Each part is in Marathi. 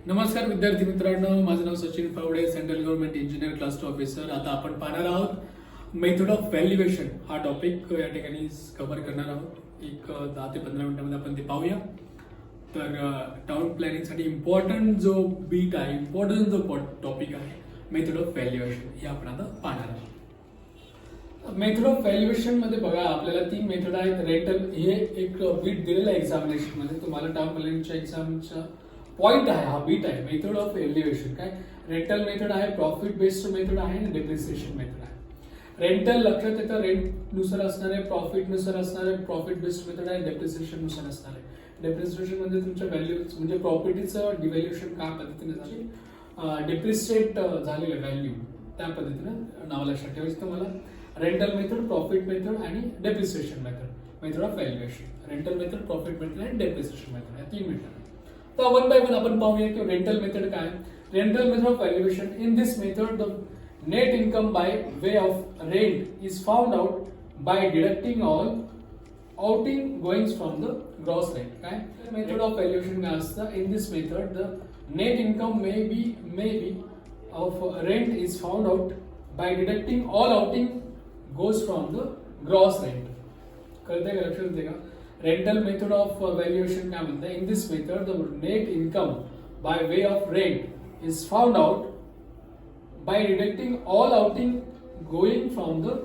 नमस्कार विद्यार्थी मित्रांनो, माझं नाव सचिन फावडे, central government engineer class 2 officer. आता आपण पाहणार आहोत मेथड ऑफ व्हॅल्युएशन हा टॉपिक या ठिकाणी कव्हर करणार आहोत. एक 10 ते 15 मिनिटांमध्ये आपण ते पाहूया. तर टाउन प्लॅनिंगसाठी इम्पॉर्टंट जो बीट आहे, इम्पॉर्टंट जो टॉपिक आहे मेथड ऑफ व्हॅल्युएशन हे आपण आता पाहणार आहोत. मेथड ऑफ व्हॅल्युएशन मध्ये बघा, आपल्याला 3 मेथड आहेत. रेंटल हे एक बीट दिलेलं आहे एक्झामिनेशन मध्ये तुम्हाला. टाउन प्लॅनिंगच्या एक्झामचा पॉइंट आहे, हा बीट आहे. मेथड ऑफ व्हॅल्युएशन काय, रेंटल मेथड आहे, प्रॉफिट बेस्ड मेथड आहे आणि डेप्रिसिएशन मेथड आहे. रेंटल लक्षात येतं, रेंट नुसार असणार आहे, प्रॉफिट नुसार असणार आहे, प्रॉफिट बेस्ड मेथड आहे, डेप्रिसिएशन नुसार असणार आहे. डेप्रिसिएशन म्हणजे तुमच्या व्हॅल्यू म्हणजे प्रॉपर्टीचं डिव्हॅल्युएशन काय पद्धतीने झाली, डेप्रिसिएट झालेलं व्हॅल्यू त्या पद्धतीनं नाव लक्षात ठेवायचं तुम्हाला. रेंटल मेथड, प्रॉफिट मेथड आणि depreciation method, method of valuation. Rental method, profit method आणि डेप्रिसिएशन मेथड या 3 मेथड. तर वन बाय वन आपण पाहूया की रेंटल मेथड काय. Rental method of valuation. In this method the net income by way of rent is found out by deducting all outing goings from the gross rent. काय मेथड ऑफ व्हॅल्युएशन काय असतं, in this method the net income may be of rent is found out by deducting all outing goes from the gross rent. कळतंय का, लक्षात येते का. रेंटल मेथड ऑफ व्हॅल्युएशन काय म्हणते, in this method the net income by way of rent is found out by deducting all outing going from the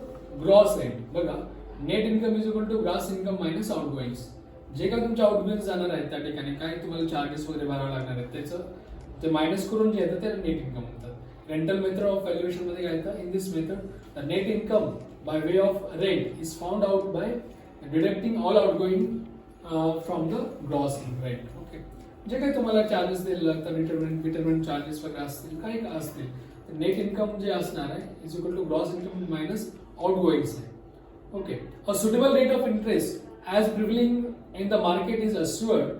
gross rent. बघा, net income is equal to gross income minus outgoings. जे काय तुमच्या आउटगोइंग जाणार आहेत त्या ठिकाणी काय तुम्हाला चार्जेस वगैरे भरावे लागणार आहेत, त्याचं ते मायनस करून जे येतं त्याला नेट इन्कम म्हणतात. रेंटल मेथड ऑफ व्हॅल्युएशन मध्ये काय येतं, in this method the net income by way of rent is found out by deducting all outgoing from the gross rent. Okay, जे काही तुम्हाला चार्जेस द्यायला लागतात, रिटर्नमेंट चार्जेस वगैरे असतील, काही असतील, नेट इन्कम जे असणार आहे is equal to gross income minus outgoings आहे. Okay, a suitable rate of interest as prevailing in the market is assured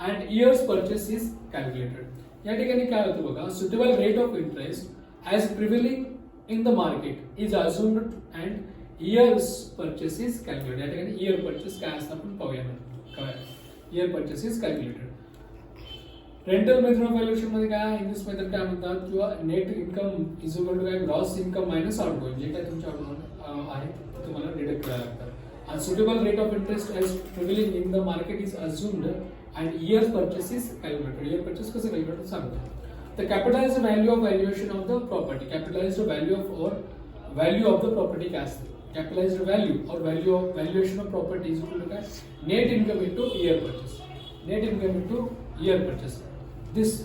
and years purchase is calculated. या ठिकाणी काय होतं बघा, suitable rate of interest as prevailing in the market is assumed and years purchase is calculated. या ठिकाणी year purchase काय असतं आपण पाहूया. काय year purchase is calculated. Rental method of valuation मध्ये काय, इन दिस मेथड काय म्हणतात किंवा net income is equal to काय, ग्रॉस इन्कम मायनस आउटगोइंग. जे काय तुमच्या आहे ते तुम्हाला डिडक्ट करायला लागतात. A suitable rate of interest as prevailing in the market is assumed and year purchase is calculated. Year purchase कसे calculated सांगतो. The capitalized value of valuation of the property. Capitalized value of or value of the property काय असते. Capitalized value or value of valuation of property is equal to काय, net income into year purchase. Net income into year purchase. This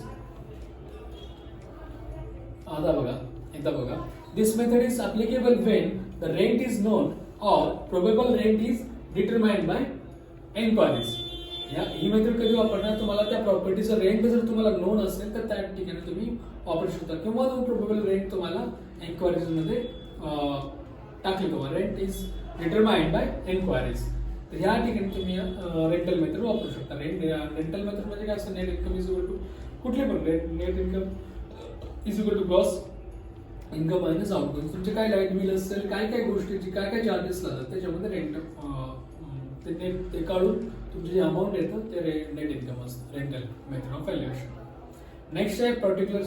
आता बघा, एकदा बघा. This method is applicable when the rent is known or probable rent is determined by inquiries. He method कधी वापरणार, तुम्हाला त्या प्रॉपर्टीचं रेंट जर तुम्हाला नोन असेल तर त्या ठिकाणी तुम्ही वापरू शकता, किंवा तो प्रोबेबल रेंट तुम्हाला एन्क्वायरीज मध्ये टाकली, तुम्हाला रेंट इज डिटरमाइंड बाय एन्क्वायरीज. तर ह्या ठिकाणी तुम्ही रेंटल मेथड वापरू शकता. रेंटल मेथड म्हणजे काय असतं, net income is equal to कुठले पण net income is equal to gross income minus outgoing. तुमचे काय लाईट बिल असेल, काय काय गोष्टीची काय काय चार्जेस लागतात त्याच्यामध्ये रेंट ते काढून तुमचे जे अमाऊंट येतं ते नेट इन्कम असतं. Rental method of valuation. Next आहे particular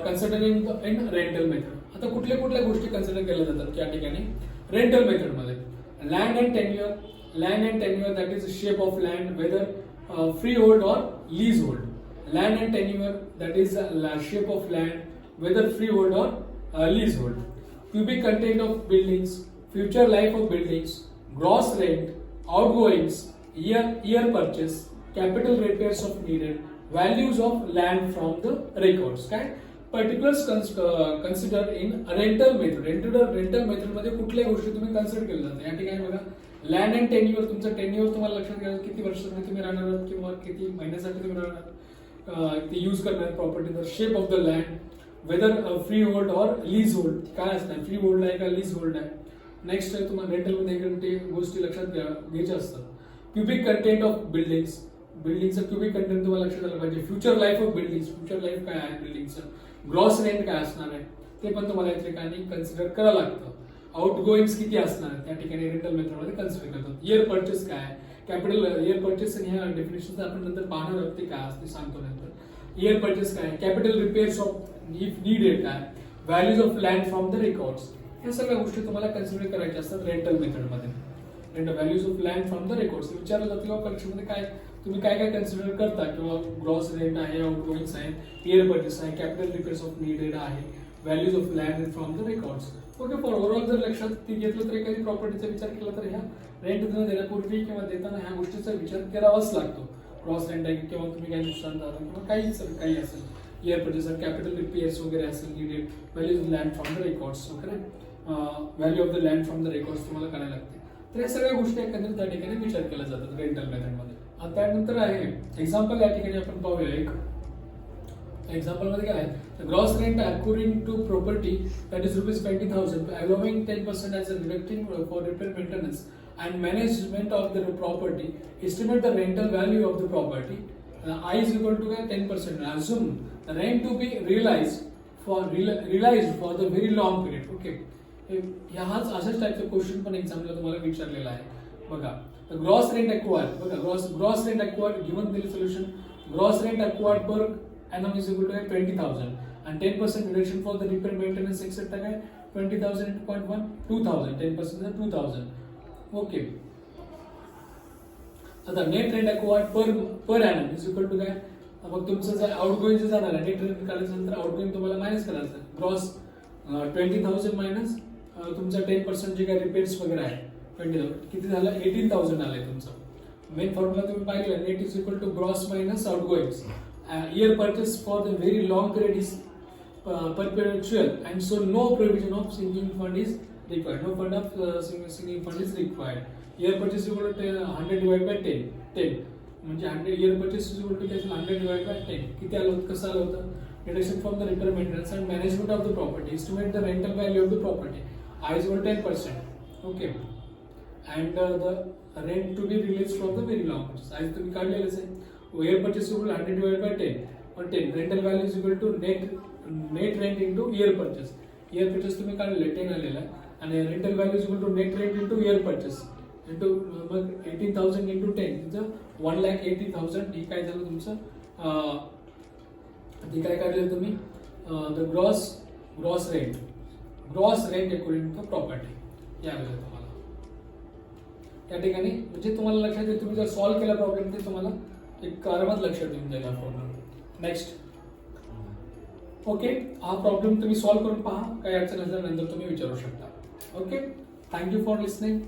considering in rental method. आता कुठल्या कुठल्या गोष्टी कन्सिडर केल्या जातात त्या ठिकाणी रेंटल मेथड मध्ये. Land and tenure. Land and tenure that is shape of land whether freehold or leasehold. Land and tenure that is shape of land whether freehold or leasehold. Cubic content of buildings, future life of buildings, gross rent, outgoings, year purchase, capital repairs of needed, values of land from the records. काय particulars consider in rental method. Rental method मध्ये कुठल्या गोष्टी तुम्ही कन्सिडर केल्या जातात. या ठिकाणी बघा, लँड अँड टेन्युअर. तुमचं टेन्युअर तुम्हाला लक्षात घ्यायचं, किती वर्षासाठी तुम्ही राहणार आहात किंवा किती महिन्यासाठी तुम्ही राहणार ते यूज करणार प्रॉपर्टी. तर shape of the land, whether freehold or leasehold काय असणार, फ्री होल्ड आहे का लीज होल्ड आहे. नेक्स्ट आहे तुम्हाला रेंटल मध्ये गोष्टी लक्षात घ्यायच्या असतात. Cubic content of buildings. बिल्डिंगचं क्युबिक कंटेंट तुम्हाला लक्षात आलं पाहिजे. Future life of buildings. Future life काय आहे बिल्डिंगचं. ग्रॉस रेंट काय असणार आहे ते पण तुम्हाला या ठिकाणी कन्सिडर करावं लागतं. आउट गोईंग्स किती असणार त्या ठिकाणी रेंटल मेथड मध्ये कन्सिडर करतात. इयर परचेस काय आहे, कॅपिटल इयर परचेस आणि ह्या डेफिनेशन आपण नंतर पाहणार आहोत ते काय असते सांगतो नंतर. इयर परचेस काय, capital repairs of if needed काय, values of land from the records, या सगळ्या गोष्टी तुम्हाला कन्सिडर करायच्या असतात रेंटल मेथडमध्ये. Rental values of land from the records विचारलं जातं किंवा परीक्षेमध्ये काय तुम्ही काय काय कन्सिडर करता, किंवा ग्रॉस रेंट आहे, आउटगोइंग्स आहे, इयर परचेस आहे, कॅपिटल रिपेअर्स ऑफ नीडेड आहे, values of land from the records. Okay, for overall जर लक्षात घेतलं तर एखादी प्रॉपर्टीचा विचार केला तर ह्या रेंट देण्यापूर्वी किंवा देताना ह्या गोष्टीचा विचार करावाच लागतो. क्रॉस रेंट आहे किंवा तुम्ही काही नुकसान झालं किंवा काही असेल, इयर परचेस कॅपिटल रिपेअर्स वगैरे असेल needed, values of land from the records वगैरे, value of the land from the records तुम्हाला करायला लागते. तर या सगळ्या गोष्टी एकंदरीत त्या ठिकाणी विचार केल्या जातात रेंटल मेथडमध्ये. आता त्यानंतर आहे एक्झाम्पल, या ठिकाणी आपण पाहूया एक एक्झाम्पल मध्ये काय आहे, gross rent according to property that is ₹20,000 allowing 10% as a deducting for repair maintenance and management of the property, estimate the rental value of the property, I is equal to 10%. Assume the rent to be realized for the very long period. Okay. ह्याच अशाच टाईपचे क्वेश्चन पण एक्झामला तुम्हाला विचारलेला आहे बघा. ग्रॉस रेंट अक्वायर्ड बघा, ग्रॉस रेंट अक्वायर्ड गिवन दिले solution, gross rent acquired per annum is equal to 20,000 and 10% reduction for the repair maintenance etc. काय 20,000 into 0.1 2,000, 10% is 2,000. ओके, आता net rent acquired per annum is equal to काय, मग तुमचं जर आउटगोइंग जाणार आहे नेट रेंट काढायचं नंतर आउटगोइंग तुम्हाला मायनस करायचं. ग्रॉस 20,000 मायनस तुमचा 10% जे काय रिपेअर्स वगैरे आहे 20,000 किती झालं 18,000 आलंय तुमचं. मेन फॉर्म्युला तुम्ही पाहिलं, net is equal to gross minus outgoings. Year purchase for the very long period is perpetual and so no provision of sinking fund is required. No fund of sinking fund is required. Year purchase is equal to 100 divided by 10. म्हणजे 100 year purchase is equal to 100 divided by 10. किती आलं होतं, कसं आलं होतं, deduction from the repair maintenance and management of the property, estimate the rental value of the property. I is equal to 10%. Okay. And the rent to be released from the very long purchase. आज तुम्ही काढलेलंच आहे. Year purchase equal to 100 divided by 10 or 10. Rental value is equal to net rent into year purchase. Year purchase तुम्ही काढलेलं 10 आलेला आहे आणि rental value is equal to net rent into year purchase into मग 18,000 into 10 इथं 1,80,000. ही काय झालं तुमचं, ती काय काढलेलं तुम्ही the gross rent according to property या वेळेला तुम्हाला त्या ठिकाणी म्हणजे तुम्हाला लक्षात येईल. तुम्ही जर सॉल्व्ह केला प्रॉब्लेम ते तुम्हाला एक आरामात लक्षात येऊन जाईल हा प्रॉब्लेम. नेक्स्ट, ओके, हा प्रॉब्लेम तुम्ही सॉल्व्ह करून पहा, काही अडचण असल्यानंतर तुम्ही विचारू शकता. Okay, thank you for listening.